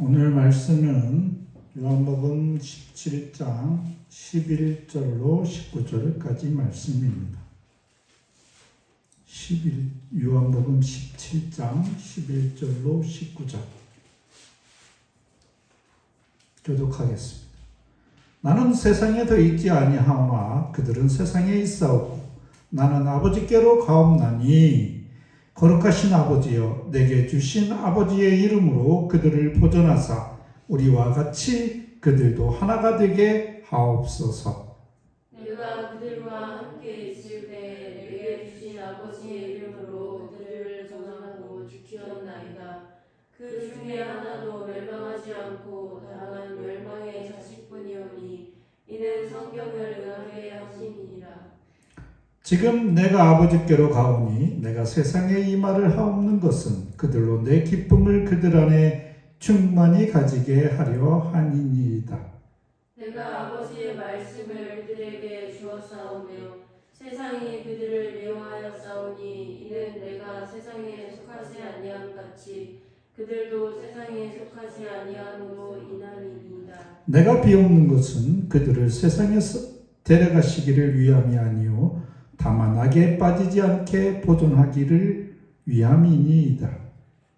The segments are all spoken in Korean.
오늘 말씀은 요한복음 17장 11절로 19절까지 말씀입니다. 요한복음 17장 11절로 19절 교독하겠습니다. 나는 세상에 더 있지 아니하오나 그들은 세상에 있사오고 나는 아버지께로 가옵나니 거룩하신 아버지여 내게 주신 아버지의 이름으로 그들을 보존하사 우리와 같이 그들도 하나가 되게 하옵소서. 내가 그들과 함께 있을 때 내게 주신 아버지의 이름으로 그들을 보존하고 지키었나이다. 그 중에 하나도 멸망하지 않고 다만 멸망의 자식뿐이오니 이는 성경을 응하게 하심이니라. 지금 내가 아버지께로 가오니 내가 세상에 이 말을 하옵는 것은 그들로 내 기쁨을 그들 안에 충만히 가지게 하려 함이니이다. 내가 아버지의 말씀을 그들에게 주었사오며 세상이 그들을 미워하였사오니 이는 내가 세상에 속하지 아니함 같이 그들도 세상에 속하지 아니함으로 인함이니이다. 내가 비옵는 것은 그들을 세상에서 데려가시기를 위함이 아니요 다만 악에 빠지지 않게 보존하기를 위함이니이다.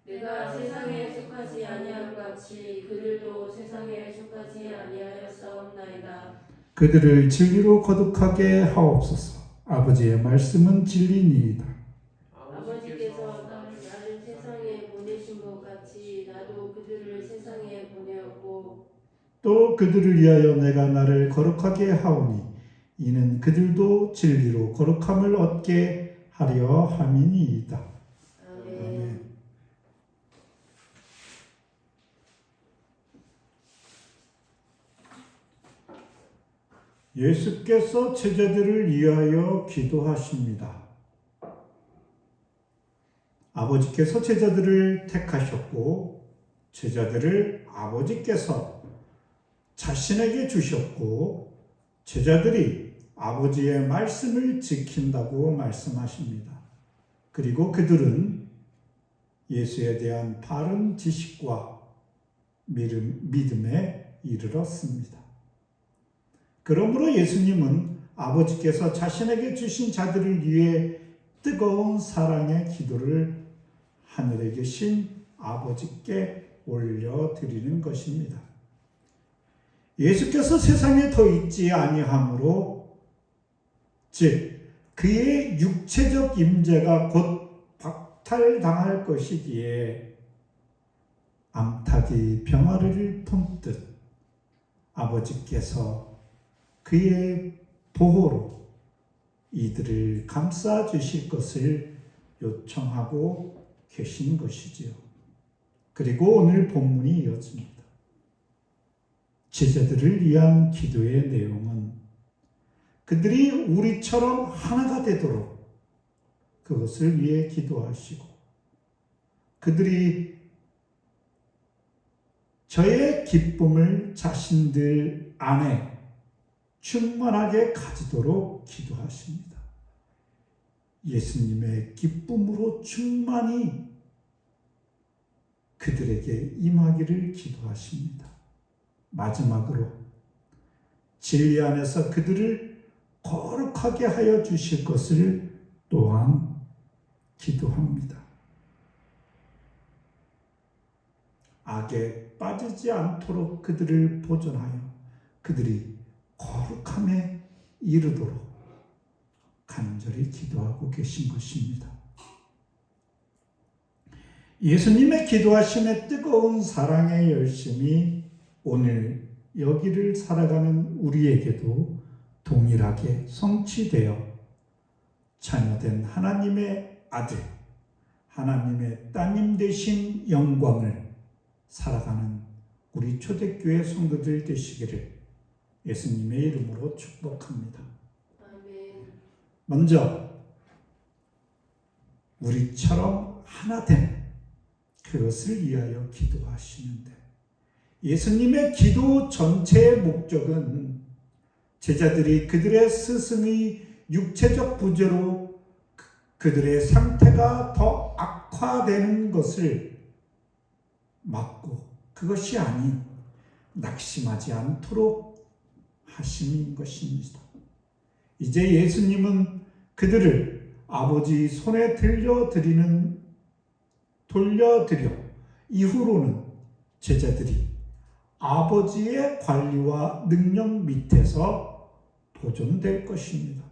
내가 세상에 속하지 아니함 같이 그들도 세상에 속하지 아니하였사옵나이다. 그들을 진리로 거룩하게 하옵소서. 아버지의 말씀은 진리니이다. 아버지께서 나를 세상에 보내신 것 같이 나도 그들을 세상에 보내었고 또 그들을 위하여 내가 나를 거룩하게 하오니 이는 그들도 진리로 거룩함을 얻게 하려 함이니이다. 아멘. 예수께서 제자들을 위하여 기도하십니다. 아버지께서 제자들을 택하셨고 제자들을 아버지께서 자신에게 주셨고 제자들이 아버지의 말씀을 지킨다고 말씀하십니다. 그리고 그들은 예수에 대한 바른 지식과 믿음에 이르렀습니다. 그러므로 예수님은 아버지께서 자신에게 주신 자들을 위해 뜨거운 사랑의 기도를 하늘에 계신 아버지께 올려드리는 것입니다. 예수께서 세상에 더 있지 아니하므로 즉 그의 육체적 임재가 곧 박탈당할 것이기에 암탉이 병아리를 품듯 아버지께서 그의 보호로 이들을 감싸 주실 것을 요청하고 계신 것이지요. 그리고 오늘 본문이 이어집니다. 제자들을 위한 기도의 내용은 그들이 우리처럼 하나가 되도록 그것을 위해 기도하시고 그들이 저의 기쁨을 자신들 안에 충만하게 가지도록 기도하십니다. 예수님의 기쁨으로 충만히 그들에게 임하기를 기도하십니다. 마지막으로 진리 안에서 그들을 거룩하게 하여 주실 것을 또한 기도합니다. 악에 빠지지 않도록 그들을 보존하여 그들이 거룩함에 이르도록 간절히 기도하고 계신 것입니다. 예수님의 기도하심의 뜨거운 사랑의 열심이 오늘 여기를 살아가는 우리에게도 동일하게 성취되어 자녀된 하나님의 아들, 하나님의 따님 되신 영광을 살아가는 우리 초대교회 성도들 되시기를 예수님의 이름으로 축복합니다. 아멘. 먼저 우리처럼 하나됨 그것을 위하여 기도하시는데 예수님의 기도 전체의 목적은 제자들이 그들의 스승의 육체적 부재로 그들의 상태가 더 악화되는 것을 막고 그것이 아닌 낙심하지 않도록 하심인 것입니다. 이제 예수님은 그들을 아버지 손에 돌려드려 이후로는 제자들이 아버지의 관리와 능력 밑에서 보존될 것입니다.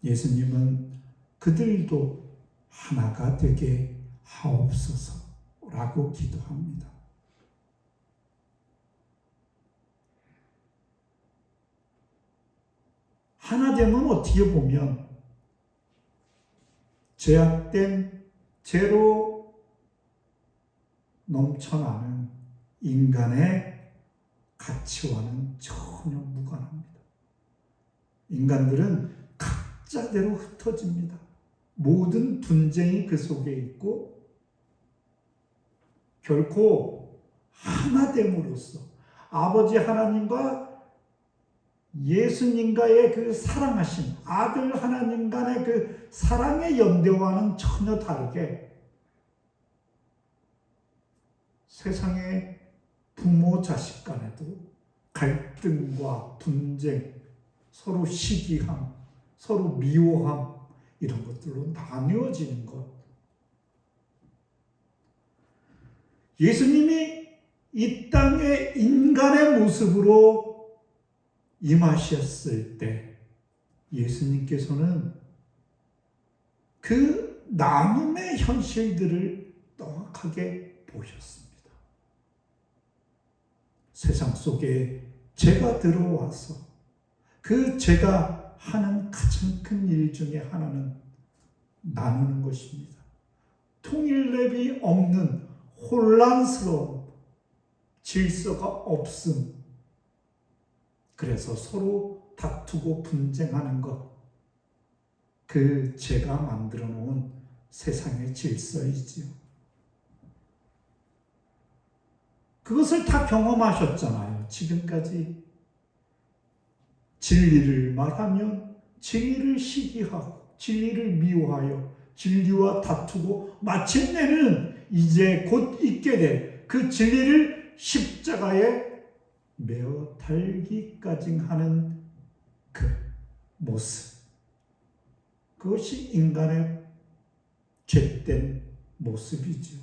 예수님은 그들도 하나가 되게 하옵소서라고 기도합니다. 하나됨은 어떻게 보면 죄악된 죄로 넘쳐나는 인간의 가치와는 전혀 무관합니다. 인간들은 각자대로 흩어집니다. 모든 분쟁이 그 속에 있고 결코 하나됨으로써 아버지 하나님과 예수님과의 그 사랑하심, 아들 하나님 간의 그 사랑의 연대와는 전혀 다르게 세상의 부모 자식 간에도 갈등과 분쟁, 서로 시기함, 서로 미워함 이런 것들로 나뉘어지는 것. 예수님이 이 땅에 인간의 모습으로 임하셨을 때 예수님께서는 그 나눔의 현실들을 정확하게 보셨습니다. 세상 속에 죄가 들어와서 그 죄가 하는 가장 큰 일 중에 하나는 나누는 것입니다. 통일랩이 없는 혼란스러운 질서가 없음. 그래서 서로 다투고 분쟁하는 것. 그 죄가 만들어 놓은 세상의 질서이지요. 그것을 다 경험하셨잖아요. 지금까지 진리를 말하면 진리를 시기하고 진리를 미워하여 진리와 다투고 마침내는 이제 곧 있게 될 그 진리를 십자가에 메어 달기까지 하는 그 모습. 그것이 인간의 죄된 모습이죠.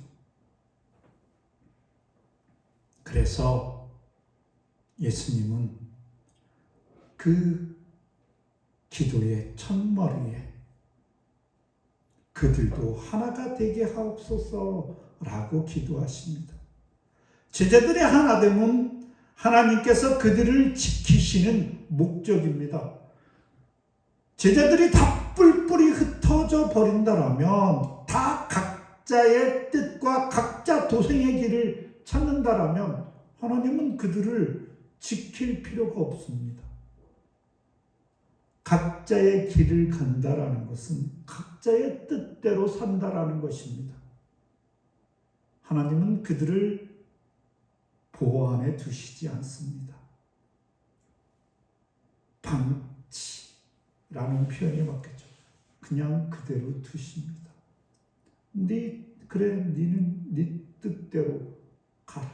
그래서 예수님은 그 기도의 첫머리에 그들도 하나가 되게 하옵소서라고 기도하십니다. 제자들의 하나됨은 하나님께서 그들을 지키시는 목적입니다. 제자들이 다 뿔뿔이 흩어져 버린다라면, 다 각자의 뜻과 각자 도생의 길을 찾는다라면 하나님은 그들을 지킬 필요가 없습니다. 각자의 길을 간다라는 것은 각자의 뜻대로 산다라는 것입니다. 하나님은 그들을 보호 안에 두시지 않습니다. 방치라는 표현이 맞겠죠. 그냥 그대로 두십니다. 니는 네 뜻대로 가라.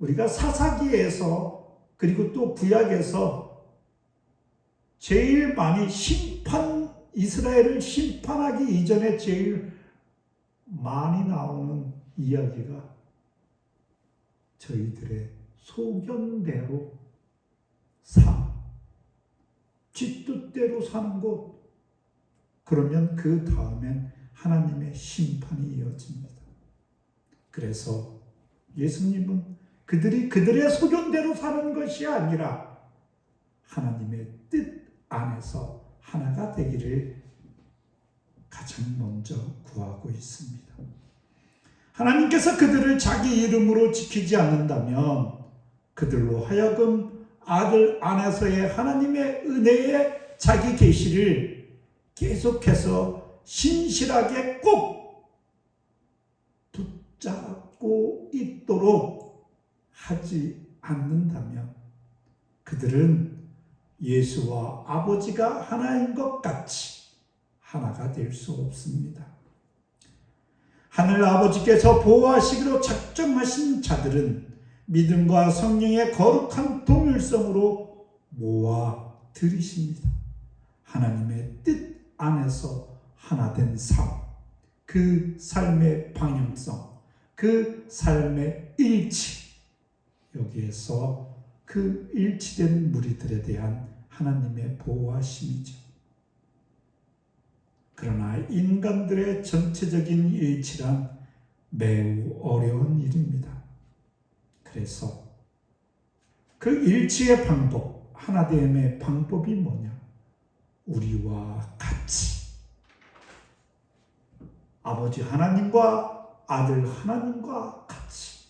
우리가 사사기에서 그리고 또 구약에서 제일 많이 이스라엘을 심판하기 이전에 제일 많이 나오는 이야기가 저희들의 소견대로 지 뜻대로 사는 것. 그러면 그 다음엔 하나님의 심판이 이어집니다. 그래서 예수님은 그들이 그들의 소견대로 사는 것이 아니라 하나님의 뜻 안에서 하나가 되기를 가장 먼저 구하고 있습니다. 하나님께서 그들을 자기 이름으로 지키지 않는다면 그들로 하여금 아들 안에서의 하나님의 은혜의 자기 계시를 계속해서 신실하게 꼭 붙잡고 있도록 하지 않는다면 그들은 예수와 아버지가 하나인 것 같이 하나가 될 수 없습니다. 하늘 아버지께서 보호하시기로 작정하신 자들은 믿음과 성령의 거룩한 동일성으로 모아 들이십니다. 하나님의 뜻 안에서 하나된 삶, 그 삶의 방향성, 그 삶의 일치, 여기에서 그 일치된 무리들에 대한 하나님의 보호하심이죠. 그러나 인간들의 전체적인 일치란 매우 어려운 일입니다. 그래서 그 일치의 방법, 하나됨의 방법이 뭐냐? 우리와 같이 아버지 하나님과 아들 하나님과 같이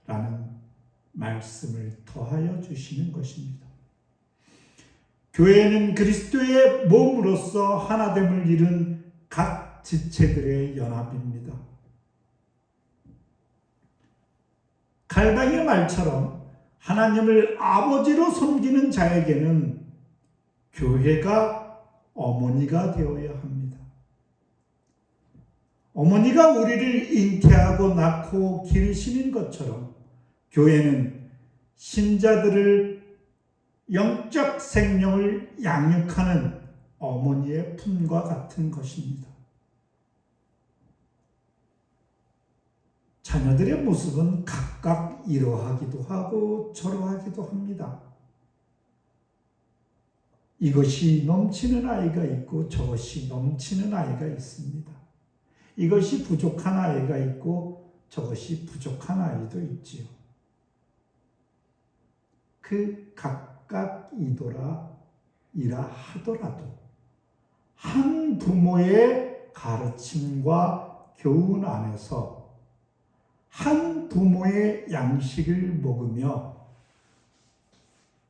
라는 말씀을 더하여 주시는 것입니다. 교회는 그리스도의 몸으로서 하나됨을 이룬 각 지체들의 연합입니다. 갈당의 말처럼 하나님을 아버지로 섬기는 자에게는 교회가 어머니가 되어야 합니다. 어머니가 우리를 잉태하고 낳고 기르시는 것처럼 교회는 신자들을 영적 생명을 양육하는 어머니의 품과 같은 것입니다. 자녀들의 모습은 각각 이러하기도 하고 저러하기도 합니다. 이것이 넘치는 아이가 있고 저것이 넘치는 아이가 있습니다. 이것이 부족한 아이가 있고 저것이 부족한 아이도 있지요. 그 각각 이라 하더라도 한 부모의 가르침과 교훈 안에서 한 부모의 양식을 먹으며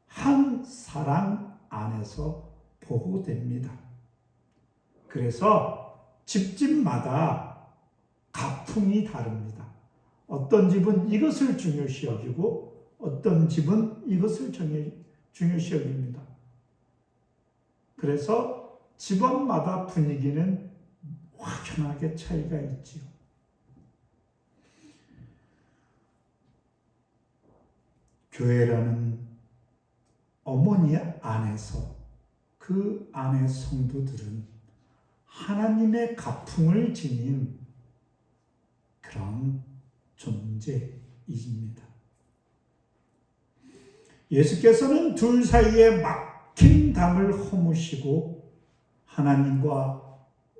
한 사랑 안에서 보호됩니다. 그래서 집집마다 가풍이 다릅니다. 어떤 집은 이것을 중요시 여기고 어떤 집은 이것을 중요시 여깁니다. 그래서 집안마다 분위기는 확연하게 차이가 있지요. 교회라는 어머니 안에서 그 안의 성도들은 하나님의 가풍을 지닌 그런 존재입니다. 예수께서는 둘 사이에 막힌 담을 허무시고 하나님과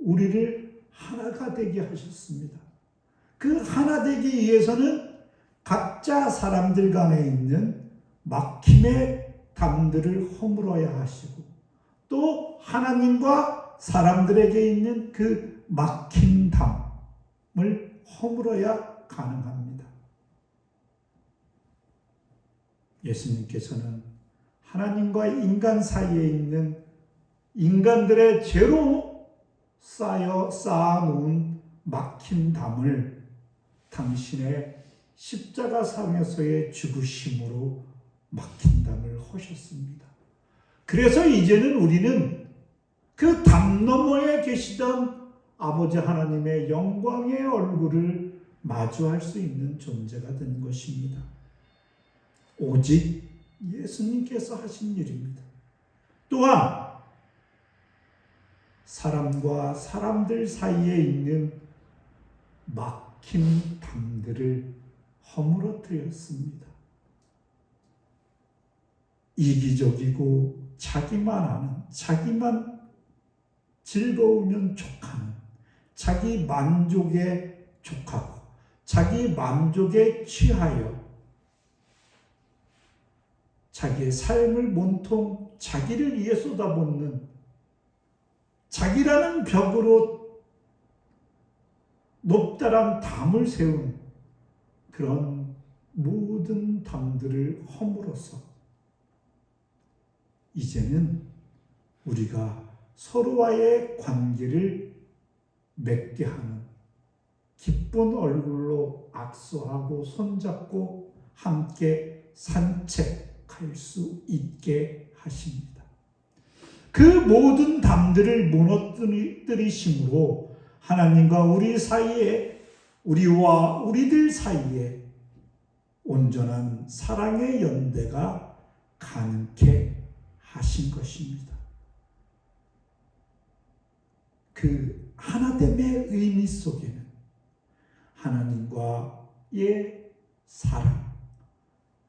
우리를 하나가 되게 하셨습니다. 그 하나 되기 위해서는 각자 사람들 간에 있는 막힘의 담들을 허물어야 하시고 또 하나님과 사람들에게 있는 그 막힌 담을 허물어야 가능합니다. 예수님께서는 하나님과 인간 사이에 있는 인간들의 죄로 쌓아놓은 막힌 담을 당신의 십자가상에서의 죽으심으로 막힌 담을 허셨습니다. 그래서 이제는 우리는 그 담 너머에 계시던 아버지 하나님의 영광의 얼굴을 마주할 수 있는 존재가 된 것입니다. 오직 예수님께서 하신 일입니다. 또한 사람과 사람들 사이에 있는 막힌 담들을 허물어뜨렸습니다. 이기적이고 자기만 아는, 자기만 즐거우면 족하는, 자기 만족에 족하고 자기 만족에 취하여 자기의 삶을 온통 자기를 위해 쏟아붓는 자기라는 벽으로 높다란 담을 세운 그런 모든 담들을 허물어서 이제는 우리가 서로와의 관계를 맺게 하는 기쁜 얼굴로 악수하고 손잡고 함께 산책할 수 있게 하십니다. 그 모든 담들을 무너뜨리심으로 하나님과 우리 사이에 우리와 우리들 사이에 온전한 사랑의 연대가 가능케 하신 것입니다. 그 하나됨의 의미 속에는 하나님과의 사랑,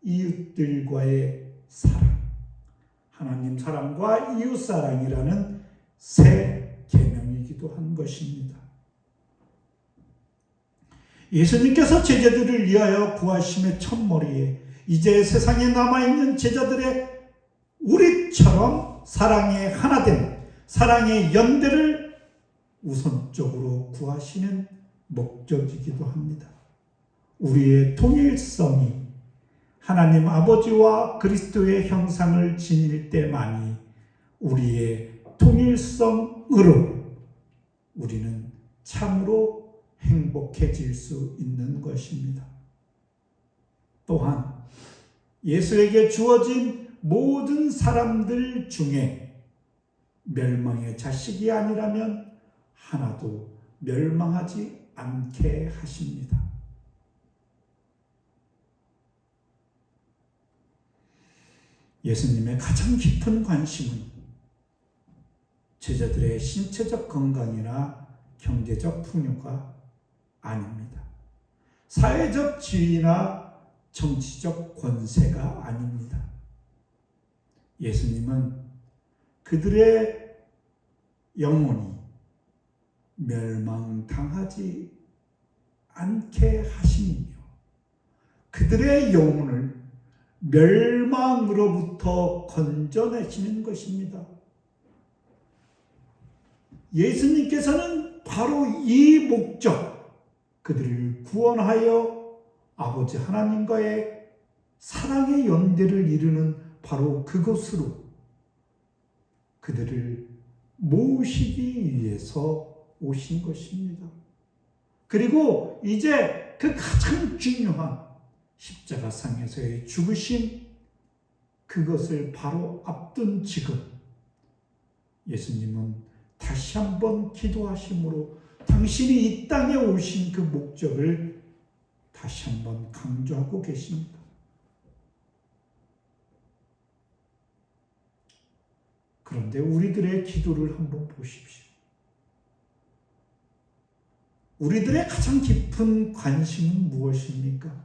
이웃들과의 사랑, 하나님 사랑과 이웃 사랑이라는 새 계명이기도 한 것입니다. 예수님께서 제자들을 위하여 구하심의 첫머리에 이제 세상에 남아있는 제자들의 우리처럼 사랑의 하나됨, 사랑의 연대를 우선적으로 구하시는 목적이기도 합니다. 우리의 통일성이 하나님 아버지와 그리스도의 형상을 지닐 때만이 우리의 통일성으로 우리는 참으로 행복해질 수 있는 것입니다. 또한 예수에게 주어진 모든 사람들 중에 멸망의 자식이 아니라면 하나도 멸망하지 않게 하십니다. 예수님의 가장 깊은 관심은 제자들의 신체적 건강이나 경제적 풍요가 아닙니다. 사회적 지위나 정치적 권세가 아닙니다. 예수님은 그들의 영혼이 멸망당하지 않게 하심이며 그들의 영혼을 멸망으로부터 건져내시는 것입니다. 예수님께서는 바로 이 목적, 그들을 구원하여 아버지 하나님과의 사랑의 연대를 이루는 바로 그것으로 그들을 모으시기 위해서 오신 것입니다. 그리고 이제 그 가장 중요한 십자가상에서의 죽으심, 그것을 바로 앞둔 지금 예수님은 다시 한번 기도하심으로 당신이 이 땅에 오신 그 목적을 다시 한번 강조하고 계십니다. 그런데 우리들의 기도를 한번 보십시오. 우리들의 가장 깊은 관심은 무엇입니까?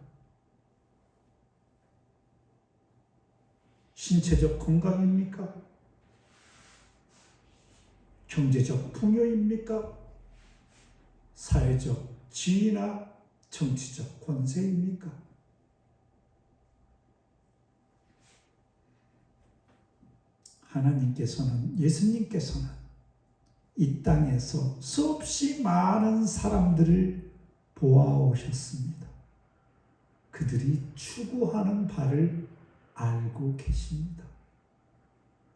신체적 건강입니까? 경제적 풍요입니까? 사회적 지위나 정치적 권세입니까? 하나님께서는, 예수님께서는 이 땅에서 수없이 많은 사람들을 보아오셨습니다. 그들이 추구하는 바를 알고 계십니다.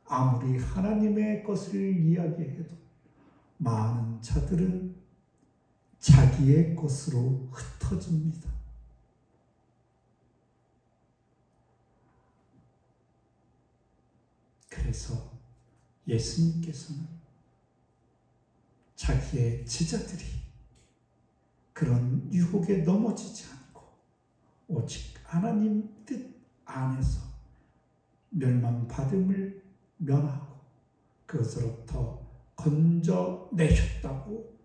아무리 하나님의 것을 이야기해도 많은 자들은 자기의 것으로 흩어집니다. 그래서 예수님께서는 자기의 제자들이 그런 유혹에 넘어지지 않고 오직 하나님 뜻 안에서 멸망받음을 면하고 그것으로부터 건져내셨다고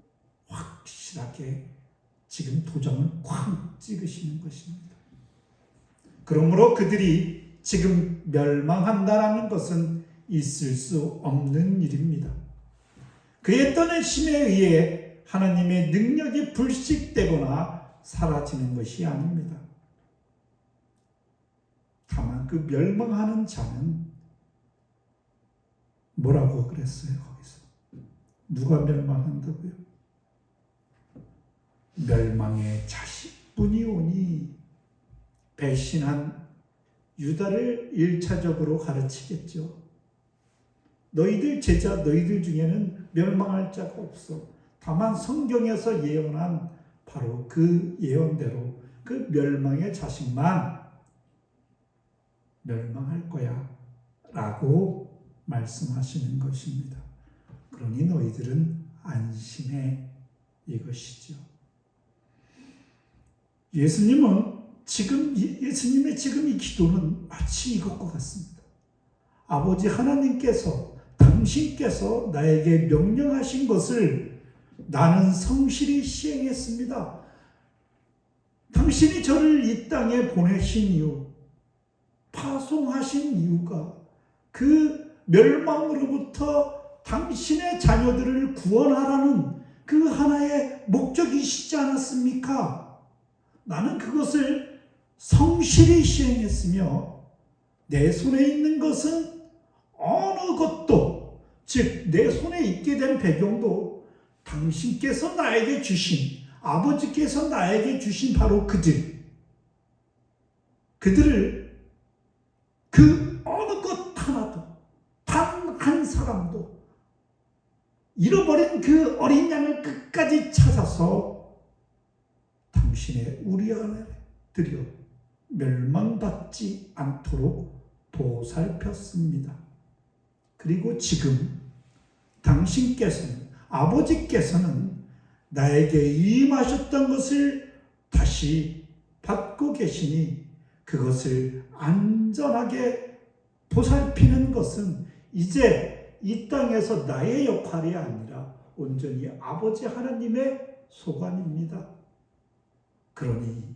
확실하게 지금 도장을 쾅 찍으시는 것입니다. 그러므로 그들이 지금 멸망한다라는 것은 있을 수 없는 일입니다. 그의 떠나심에 의해 하나님의 능력이 불식되거나 사라지는 것이 아닙니다. 다만 그 멸망하는 자는 뭐라고 그랬어요? 거기서 누가 멸망한다고요? 멸망의 자식뿐이 오니 배신한 유다를 1차적으로 가르치겠죠. 너희들 제자, 너희들 중에는 멸망할 자가 없어. 다만 성경에서 예언한 바로 그 예언대로 그 멸망의 자식만 멸망할 거야 라고 말씀하시는 것입니다. 그러니 너희들은 안심해, 이것이죠. 예수님의 지금 이 기도는 마치 이것과 같습니다. 아버지 하나님께서, 당신께서 나에게 명령하신 것을 나는 성실히 시행했습니다. 당신이 저를 이 땅에 보내신 이유, 파송하신 이유가 그 멸망으로부터 당신의 자녀들을 구원하라는 그 하나의 목적이시지 않았습니까? 나는 그것을 성실히 시행했으며 내 손에 있는 것은 어느 것도, 즉 내 손에 있게 된 배경도 당신께서 나에게 주신, 아버지께서 나에게 주신 바로 그들을 그 어느 것 하나도, 단 한 사람도 잃어버린 그 어린 양을 끝까지 찾아서 당신의 우리 안에 들여 멸망받지 않도록 보살폈습니다. 그리고 지금 당신께서는, 아버지께서는 나에게 임하셨던 것을 다시 받고 계시니 그것을 안전하게 보살피는 것은 이제 이 땅에서 나의 역할이 아니라 온전히 아버지 하나님의 소관입니다. 그러니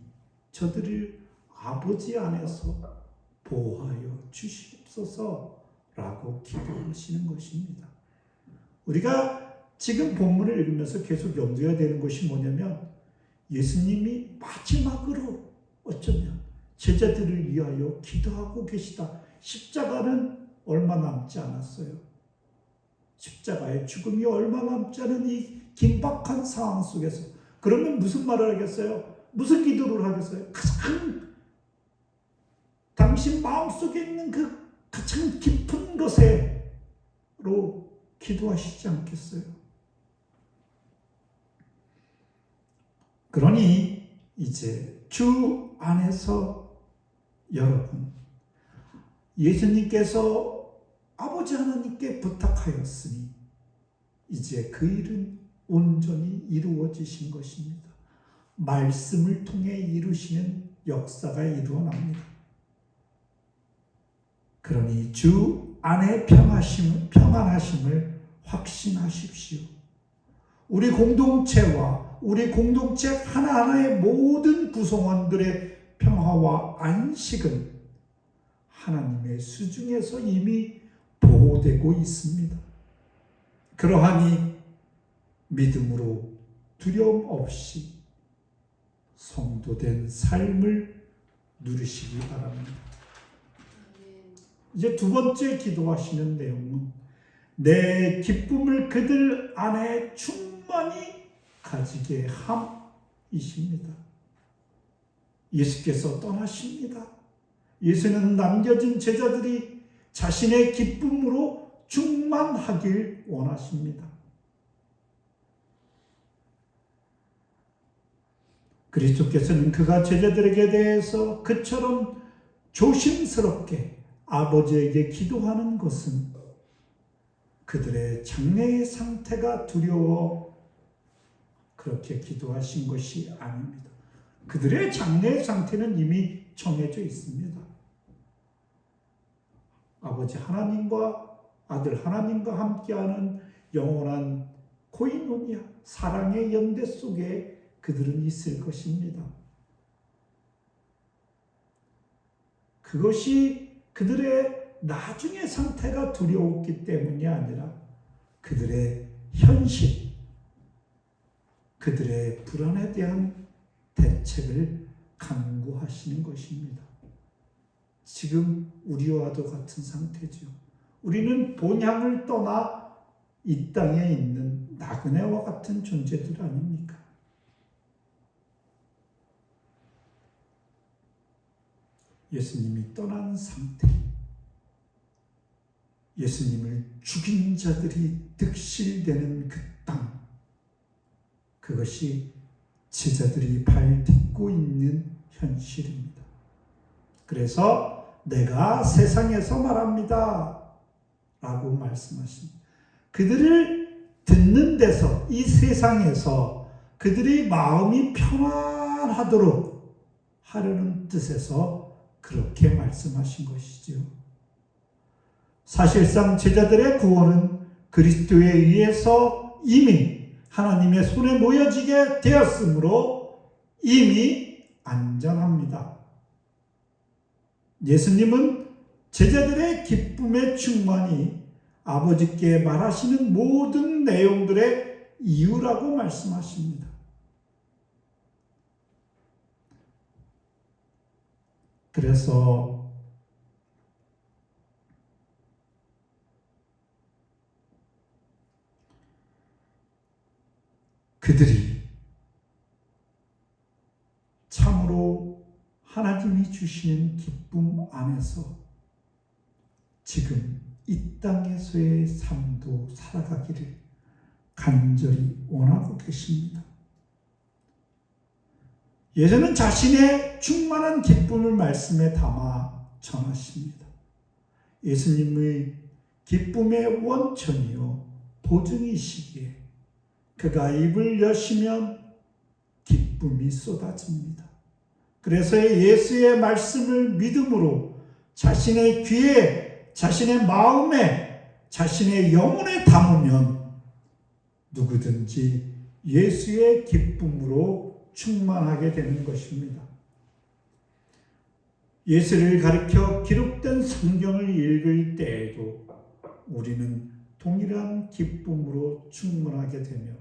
저들을 아버지 안에서 보호하여 주시옵소서라고 기도하시는 것입니다. 우리가 지금 본문을 읽으면서 계속 염두해야 되는 것이 뭐냐면, 예수님이 마지막으로 어쩌면 제자들을 위하여 기도하고 계시다. 십자가는 얼마 남지 않았어요. 십자가의 죽음이 얼마 남지 않은 이 긴박한 상황 속에서 그러면 무슨 말을 하겠어요? 무슨 기도를 하겠어요? 가장 당신 마음속에 있는 그 가장 깊은 것으로 기도하시지 않겠어요? 그러니 이제 주 안에서 여러분, 예수님께서 아버지 하나님께 부탁하였으니 이제 그 일은 온전히 이루어지신 것입니다. 말씀을 통해 이루시는 역사가 일어납니다. 그러니 주 안에 평안하심을 확신하십시오. 우리 공동체와 우리 공동체 하나하나의 모든 구성원들의 평화와 안식은 하나님의 수중에서 이미 보호되고 있습니다. 그러하니 믿음으로 두려움 없이 성도된 삶을 누리시기 바랍니다. 이제 두 번째 기도하시는 내용은 내 기쁨을 그들 안에 충만히 가지게 함이십니다. 예수께서 떠나십니다. 예수는 남겨진 제자들이 자신의 기쁨으로 충만하길 원하십니다. 그리스도께서는 그가 제자들에게 대해서 그처럼 조심스럽게 아버지에게 기도하는 것은 그들의 장래의 상태가 두려워 그렇게 기도하신 것이 아닙니다. 그들의 장래의 상태는 이미 정해져 있습니다. 아버지 하나님과 아들 하나님과 함께하는 영원한 코이노니아, 사랑의 연대 속에 그들은 있을 것입니다. 그것이 그들의 나중의 상태가 두려웠기 때문이 아니라 그들의 현실, 그들의 불안에 대한 대책을 강구하시는 것입니다. 지금 우리와도 같은 상태죠. 우리는 본향을 떠나 이 땅에 있는 나그네와 같은 존재들 아닙니까? 예수님이 떠난 상태, 예수님을 죽인 자들이 득실되는 그 땅, 그것이 제자들이 발 딛고 있는 현실입니다. 그래서 내가 세상에서 말합니다 라고 말씀하십니다. 그들을 듣는 데서, 이 세상에서 그들의 마음이 편안하도록 하려는 뜻에서 그렇게 말씀하신 것이지요. 사실상 제자들의 구원은 그리스도에 의해서 이미 하나님의 손에 놓여지게 되었으므로 이미 안전합니다. 예수님은 제자들의 기쁨의 충만이 아버지께 말하시는 모든 내용들의 이유라고 말씀하십니다. 그래서 그들이 참으로 하나님이 주시는 기쁨 안에서 지금 이 땅에서의 삶도 살아가기를 간절히 원하고 계십니다. 예수는 자신의 충만한 기쁨을 말씀에 담아 전하십니다. 예수님의 기쁨의 원천이요 보증이시기에 그가 입을 여시면 기쁨이 쏟아집니다. 그래서 예수의 말씀을 믿음으로 자신의 귀에, 자신의 마음에, 자신의 영혼에 담으면 누구든지 예수의 기쁨으로 충만하게 되는 것입니다. 예수를 가리켜 기록된 성경을 읽을 때에도 우리는 동일한 기쁨으로 충만하게 되며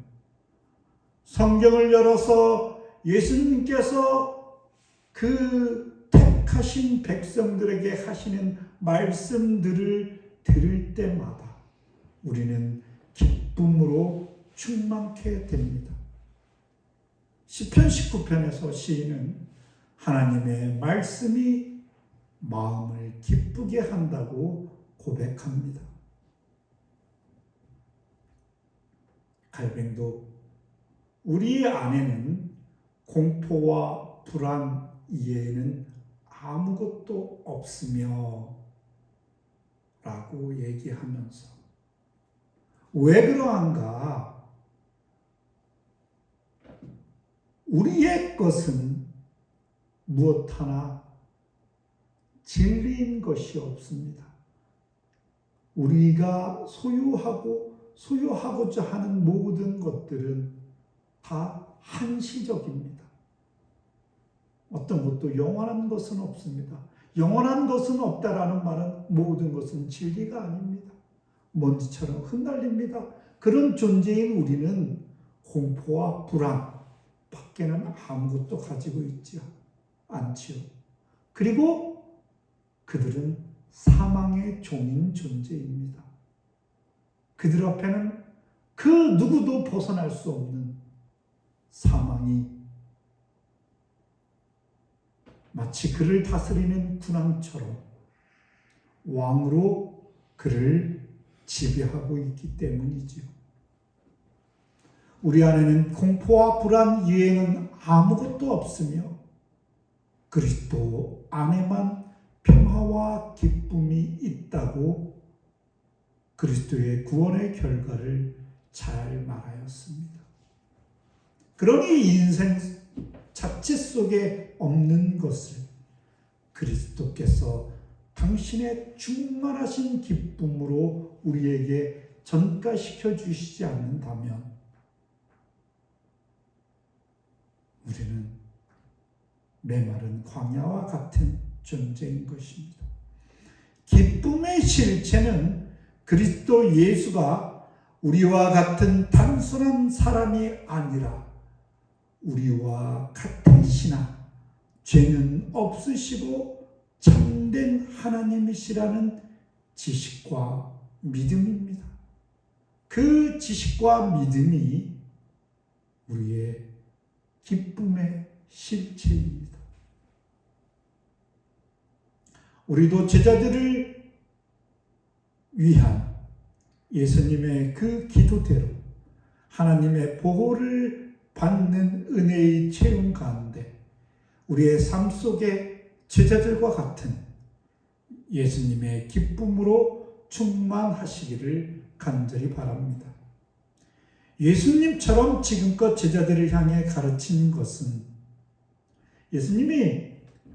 성경을 열어서 예수님께서 그 택하신 백성들에게 하시는 말씀들을 들을 때마다 우리는 기쁨으로 충만케 됩니다. 시편 19편에서 시인은 하나님의 말씀이 마음을 기쁘게 한다고 고백합니다. 갈뱅도 우리 안에는 공포와 불안 이외에는 아무것도 없으며 라고 얘기하면서 왜 그러한가? 우리의 것은 무엇 하나 진리인 것이 없습니다. 우리가 소유하고자 하는 모든 것들은 다 한시적입니다. 어떤 것도 영원한 것은 없습니다. 영원한 것은 없다라는 말은 모든 것은 진리가 아닙니다. 먼지처럼 흩날립니다. 그런 존재인 우리는 공포와 불안 밖에는 아무것도 가지고 있지 않지요. 그리고 그들은 사망의 종인 존재입니다. 그들 앞에는 그 누구도 벗어날 수 없는 사망이 마치 그를 다스리는 군왕처럼 왕으로 그를 지배하고 있기 때문이지요. 우리 안에는 공포와 불안 이외에는 아무것도 없으며 그리스도 안에만 평화와 기쁨이 있다고 그리스도의 구원의 결과를 잘 말하였습니다. 그러니 인생 자체 속에 없는 것을 그리스도께서 당신의 충만하신 기쁨으로 우리에게 전가시켜 주시지 않는다면 우리는 메마른 광야와 같은 존재인 것입니다. 기쁨의 실체는 그리스도 예수가 우리와 같은 단순한 사람이 아니라 우리와 같으시나 죄는 없으시고 참된 하나님이시라는 지식과 믿음입니다. 그 지식과 믿음이 우리의 기쁨의 실체입니다. 우리도 제자들을 위한 예수님의 그 기도대로 하나님의 보호를 받는 은혜의 체험 가운데 우리의 삶 속에 제자들과 같은 예수님의 기쁨으로 충만하시기를 간절히 바랍니다. 예수님처럼 지금껏 제자들을 향해 가르친 것은 예수님이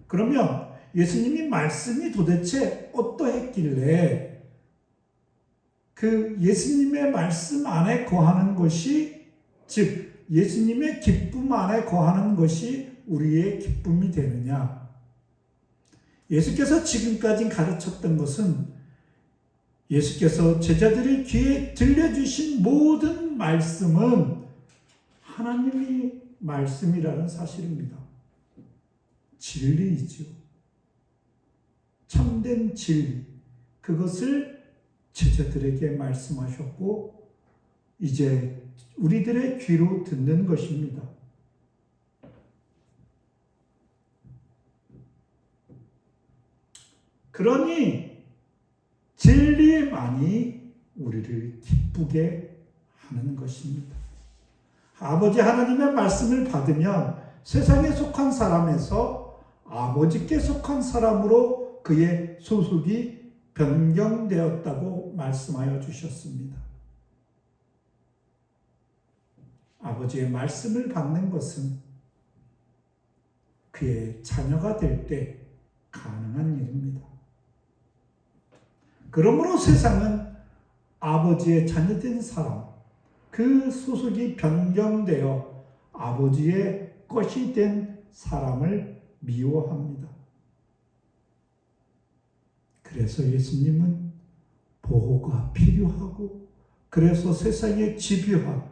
그러면 예수님이 말씀이 도대체 어떠했길래 그 예수님의 말씀 안에 거하는 것이, 즉 예수님의 기쁨 안에 거하는 것이 우리의 기쁨이 되느냐? 예수께서 지금까지 가르쳤던 것은 예수께서 제자들의 귀에 들려주신 모든 말씀은 하나님이 말씀이라는 사실입니다. 진리이죠. 참된 진리. 그것을 제자들에게 말씀하셨고 이제 우리들의 귀로 듣는 것입니다. 그러니 진리만이 우리를 기쁘게 하는 것입니다. 아버지 하나님의 말씀을 받으면 세상에 속한 사람에서 아버지께 속한 사람으로 그의 소속이 변경되었다고 말씀하여 주셨습니다. 아버지의 말씀을 받는 것은 그의 자녀가 될 때 가능한 일입니다. 그러므로 세상은 아버지의 자녀된 사람, 그 소속이 변경되어 아버지의 것이 된 사람을 미워합니다. 그래서 예수님은 보호가 필요하고, 그래서 세상의 집요한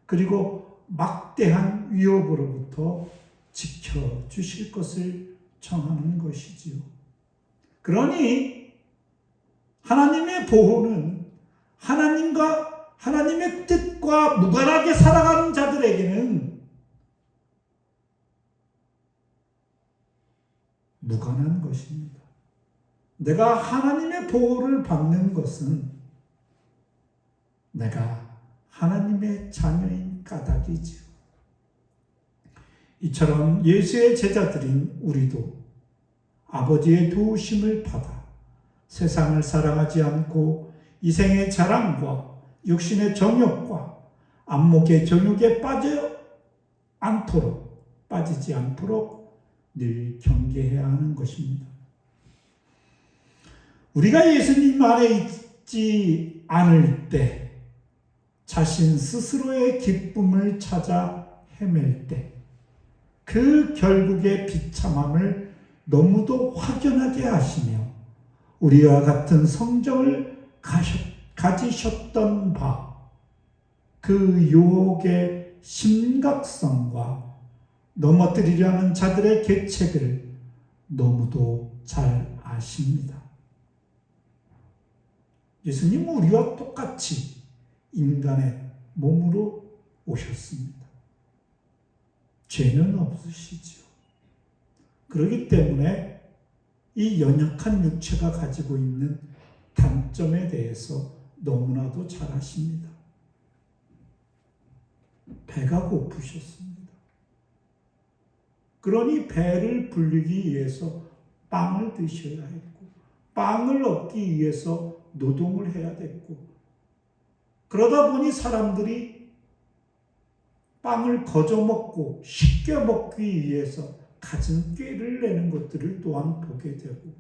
그리고 막대한 위협으로부터 지켜주실 것을 청하는 것이지요. 그러니 하나님의 보호는 하나님과 하나님의 뜻과 무관하게 살아가는 자들에게는 무관한 것입니다. 내가 하나님의 보호를 받는 것은 내가 하나님의 자녀인 까닭이지요. 이처럼 예수의 제자들인 우리도 아버지의 도우심을 받아 세상을 사랑하지 않고 이생의 자랑과 육신의 정욕과 안목의 정욕에 빠지지 않도록 늘 경계해야 하는 것입니다. 우리가 예수님 안에 있지 않을 때, 자신 스스로의 기쁨을 찾아 헤맬 때, 그 결국의 비참함을 너무도 확연하게 하시며 우리와 같은 성정을 가지셨던 바, 그 유혹의 심각성과 넘어뜨리려는 자들의 계책을 너무도 잘 아십니다. 예수님은 우리와 똑같이 인간의 몸으로 오셨습니다. 죄는 없으시지요. 그렇기 때문에 이 연약한 육체가 가지고 있는 단점에 대해서 너무나도 잘 아십니다. 배가 고프셨습니다. 그러니 배를 불리기 위해서 빵을 드셔야 했고, 빵을 얻기 위해서 노동을 해야 됐고, 그러다 보니 사람들이 빵을 거저 먹고 쉽게 먹기 위해서 갖은 꾀를 내는 것들을 또한 보게 되고,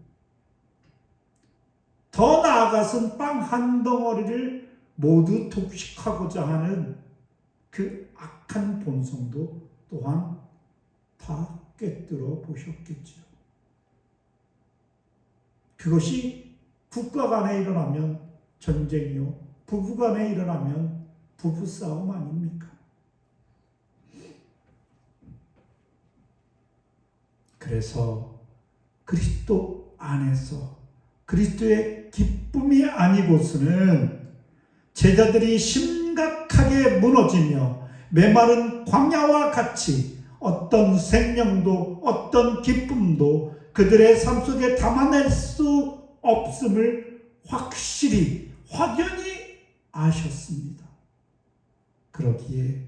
더 나아가서는 빵 한 덩어리를 모두 독식하고자 하는 그 악한 본성도 또한 다 꿰뚫어 보셨겠죠. 그것이 국가 간에 일어나면 전쟁이요, 부부 간에 일어나면 부부싸움 아닙니까? 그래서 그리스도 안에서 그리스도의 기쁨이 아니고서는 제자들이 심각하게 무너지며 메마른 광야와 같이 어떤 생명도 어떤 기쁨도 그들의 삶 속에 담아낼 수 없음을 확실히 확연히 아셨습니다. 그러기에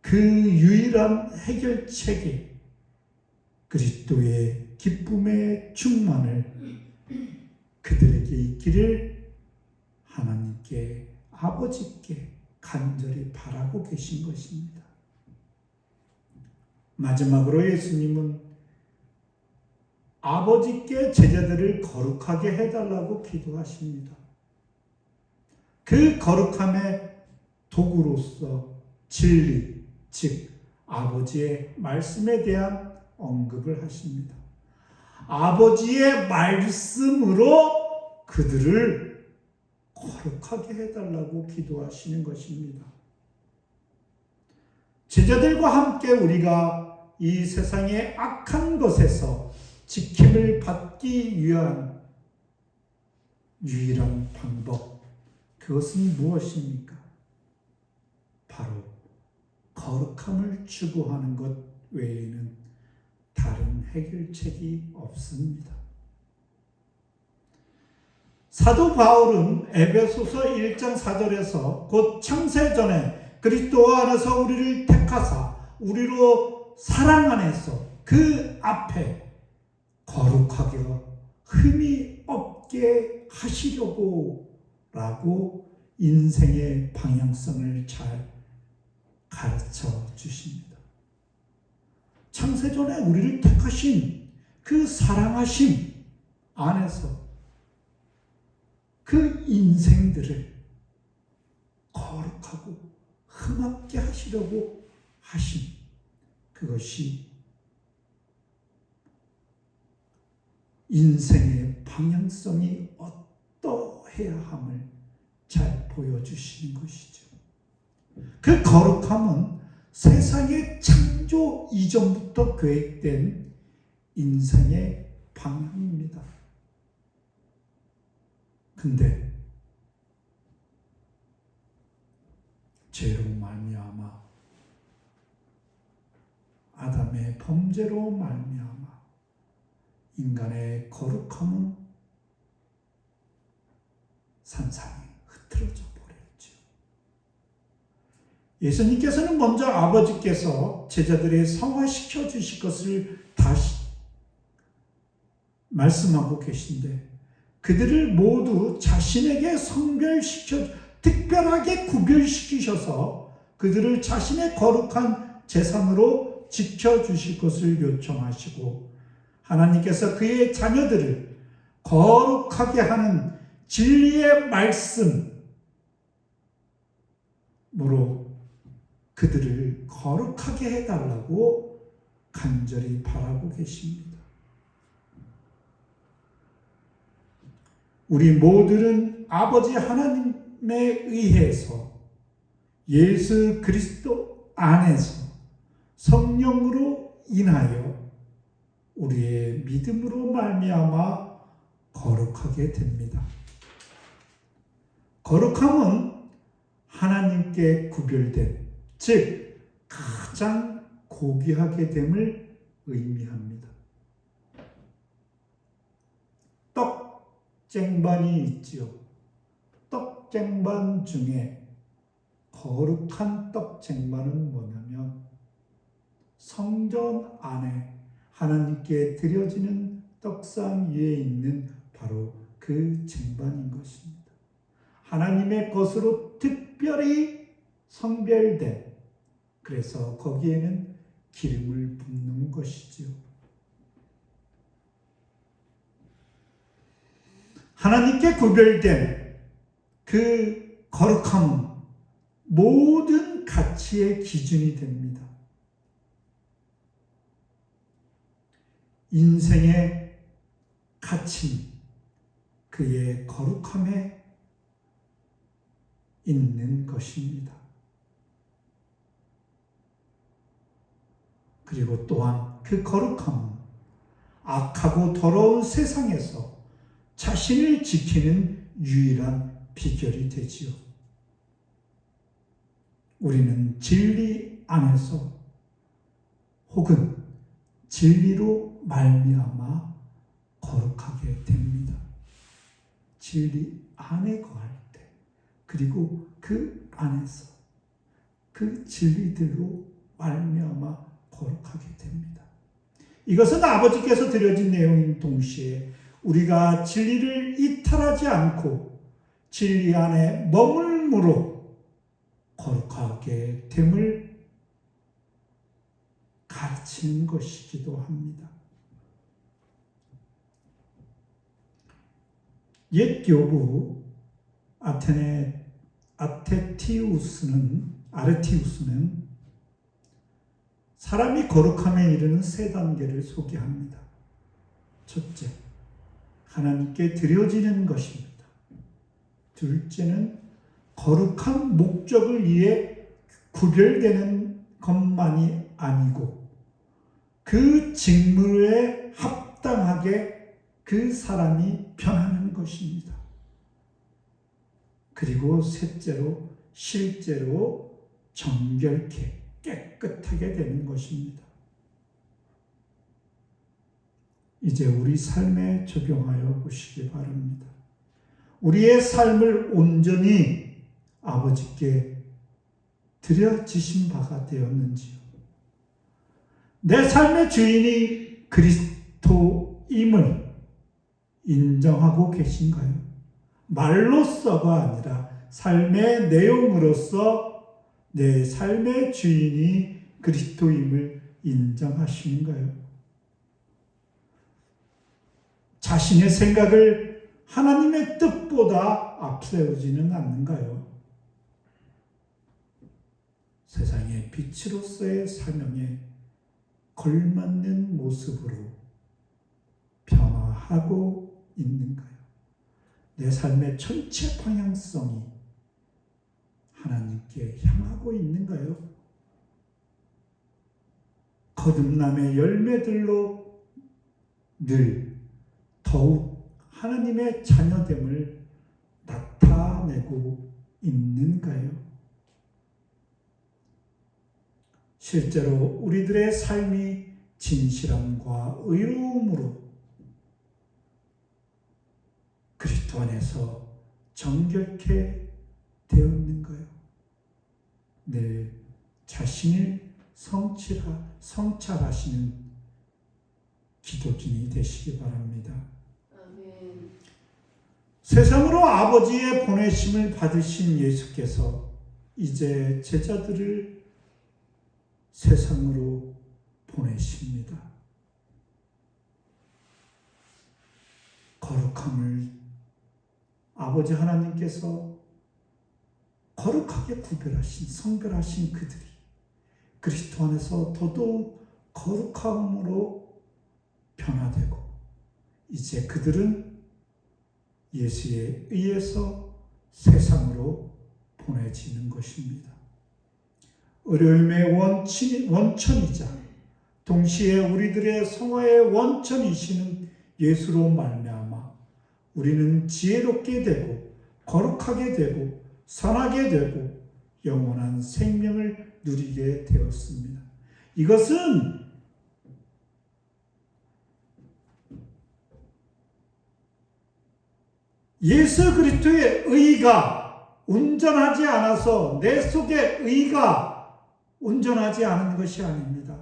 그 유일한 해결책이 그리스도의 기쁨의 충만을 그들에게 있기를 하나님께, 아버지께 간절히 바라고 계신 것입니다. 마지막으로 예수님은 아버지께 제자들을 거룩하게 해달라고 기도하십니다. 그 거룩함의 도구로서 진리, 즉 아버지의 말씀에 대한 언급을 하십니다. 아버지의 말씀으로 그들을 거룩하게 해달라고 기도하시는 것입니다. 제자들과 함께 우리가 이 세상의 악한 것에서 지킴을 받기 위한 유일한 방법, 그것은 무엇입니까? 바로 거룩함을 추구하는 것 외에는 다른 해결책이 없습니다. 사도 바울은 에베소서 1장 4절에서 곧 창세전에 그리스도 안에서 우리를 택하사 우리로 사랑 안에서 그 앞에 거룩하게 흠이 없게 하시려고 라고 인생의 방향성을 잘 가르쳐 주십니다. 창세전에 우리를 택하신 그 사랑하심 안에서 그 인생들을 거룩하고 흠없게 하시려고 하심, 그것이 인생의 방향성이 어떠해야 함을 잘 보여주시는 것이죠. 그 거룩함은 세상의 창조 이전부터 계획된 인생의 방향입니다. 근데 죄로 말미암아, 아담의 범죄로 말미암아 인간의 거룩함은 산산이 흐트러져 버렸죠. 예수님께서는 먼저 아버지께서 제자들의 성화시켜 주실 것을 다시 말씀하고 계신데, 그들을 모두 자신에게 특별하게 구별시키셔서 그들을 자신의 거룩한 재산으로 지켜주실 것을 요청하시고, 하나님께서 그의 자녀들을 거룩하게 하는 진리의 말씀으로 그들을 거룩하게 해달라고 간절히 바라고 계십니다. 우리 모두는 아버지 하나님에 의해서 예수 그리스도 안에서 성령으로 인하여 우리의 믿음으로 말미암아 거룩하게 됩니다. 거룩함은 하나님께 구별된, 즉 가장 고귀하게 됨을 의미합니다. 떡쟁반이 있지요. 떡쟁반 중에 거룩한 떡쟁반은 뭐냐면 성전 안에 하나님께 드려지는 떡상 위에 있는 바로 그 쟁반인 것입니다. 하나님의 것으로 특별히 성별된, 그래서 거기에는 기름을 붓는 것이지요. 하나님께 구별된 그 거룩함은 모든 가치의 기준이 됩니다. 인생의 가치는 그의 거룩함에 있는 것입니다. 그리고 또한 그 거룩함은 악하고 더러운 세상에서 자신을 지키는 유일한 비결이 되지요. 우리는 진리 안에서 혹은 진리로 말미암아 거룩하게 됩니다. 진리 안에 거할 때, 그리고 그 안에서 그 진리들로 말미암아 거룩하게 됩니다. 이것은 아버지께서 드려진 내용인 동시에 우리가 진리를 이탈하지 않고 진리 안에 머물므로 거룩하게 됨을 가르치는 것이기도 합니다. 옛 교부 아레티우스는 사람이 거룩함에 이르는 세 단계를 소개합니다. 첫째, 하나님께 드려지는 것입니다. 둘째는 거룩한 목적을 위해 구별되는 것만이 아니고 그 직무에 합당하게 그 사람이 변하는 것입니다. 그리고 셋째로 실제로 정결케 깨끗하게 되는 것입니다. 이제 우리 삶에 적용하여 보시기 바랍니다. 우리의 삶을 온전히 아버지께 드려지신 바가 되었는지요? 내 삶의 주인이 그리스도임을 인정하고 계신가요? 말로서가 아니라 삶의 내용으로서 내 삶의 주인이 그리스도임을 인정하시는가요? 자신의 생각을 하나님의 뜻보다 앞세우지는 않는가요? 세상의 빛으로서의 사명에 걸맞는 모습으로 변화하고 있는가요? 내 삶의 전체 방향성이 하나님께 향하고 있는가요? 거듭남의 열매들로 늘 더욱 하나님의 자녀됨을 나타내고 있는가요? 실제로 우리들의 삶이 진실함과 의로움으로 그리스도 안에서 정결케 되었는가요? 내 자신을 성찰하시는 기도진이 되시기 바랍니다. 아멘. 세상으로 아버지의 보내심을 받으신 예수께서 이제 제자들을 세상으로 보내십니다. 거룩함을 아버지 하나님께서 거룩하게 구별하신, 성별하신 그들이 그리스도 안에서 더더욱 거룩함으로 변화되고 이제 그들은 예수에 의해서 세상으로 보내지는 것입니다. 어려움의 원천이자 동시에 우리들의 성화의 원천이시는 예수로 말미암아 우리는 지혜롭게 되고 거룩하게 되고 선하게 되고 영원한 생명을 누리게 되었습니다. 이것은 예수 그리스도의 의가 온전하지 않아서 내 속의 의가 온전하지 않은 것이 아닙니다.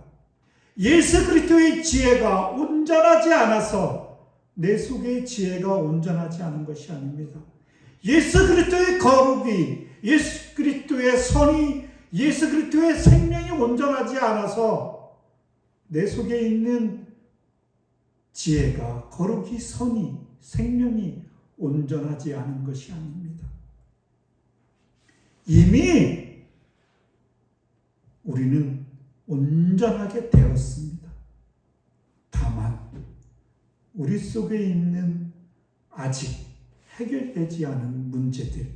예수 그리스도의 지혜가 온전하지 않아서 내 속의 지혜가 온전하지 않은 것이 아닙니다. 예수 그리스도의 거룩이, 예수 그리스도의 선이, 예수 그리스도의 생명이 온전하지 않아서 내 속에 있는 지혜가, 거룩이, 선이, 생명이 온전하지 않은 것이 아닙니다. 이미 우리는 온전하게 되었습니다. 다만 우리 속에 있는 아직 해결되지 않은 문제들,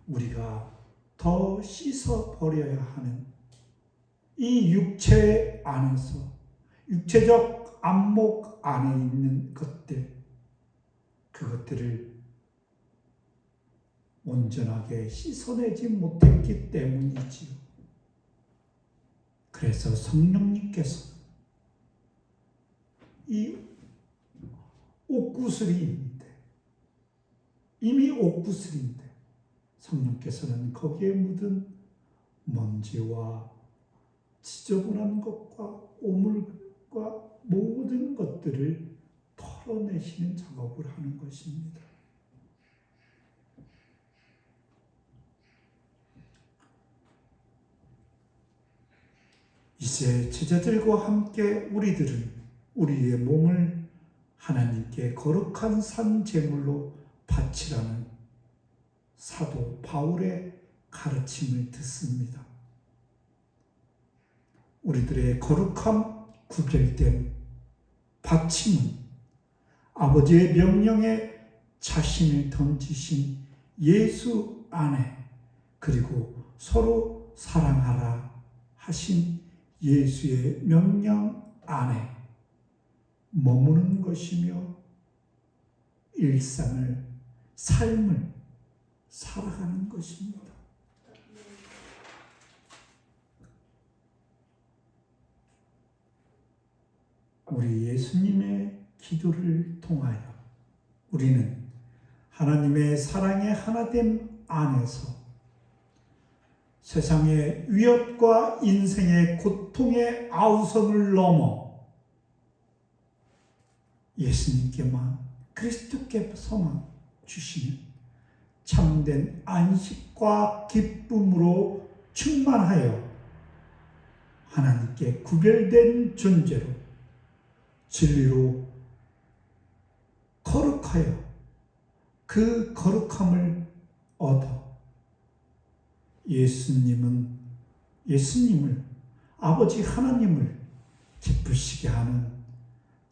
우리가 더 씻어버려야 하는 이 육체 안에서, 육체적 안목 안에 있는 것들, 그것들을 온전하게 씻어내지 못했기 때문이지요. 그래서 성령님께서 이 옷구슬인데, 이미 옷구슬인데 성령께서는 거기에 묻은 먼지와 지저분한 것과 오물과 모든 것들을 털어내시는 작업을 하는 것입니다. 이제 제자들과 함께 우리들은 우리의 몸을 하나님께 거룩한 산 제물로 바치라는 사도 바울의 가르침을 듣습니다. 우리들의 거룩함 구별된 바침은 아버지의 명령에 자신을 던지신 예수 안에, 그리고 서로 사랑하라 하신 예수의 명령 안에 머무는 것이며 삶을 살아가는 것입니다. 우리 예수님의 기도를 통하여 우리는 하나님의 사랑의 하나됨 안에서 세상의 위협과 인생의 고통의 아우성을 넘어 예수님께만, 그리스도께서만 주시는 참된 안식과 기쁨으로 충만하여 하나님께 구별된 존재로 진리로 거룩하여 그 거룩함을 얻어 예수님을 아버지 하나님을 기쁘시게 하는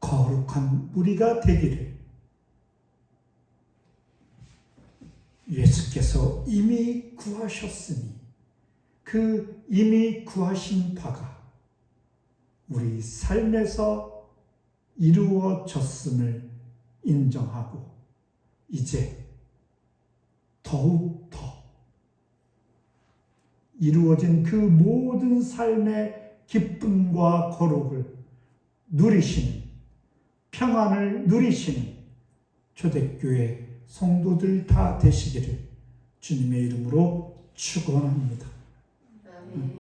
거룩한 우리가 되기를 예수께서 이미 구하셨으니 그 이미 구하신 바가 우리 삶에서 이루어졌음을 인정하고 이제 더욱 더 이루어진 그 모든 삶의 기쁨과 거룩을 누리시는, 평안을 누리시는 초대교회 성도들 다 되시기를 주님의 이름으로 축원합니다. 아멘.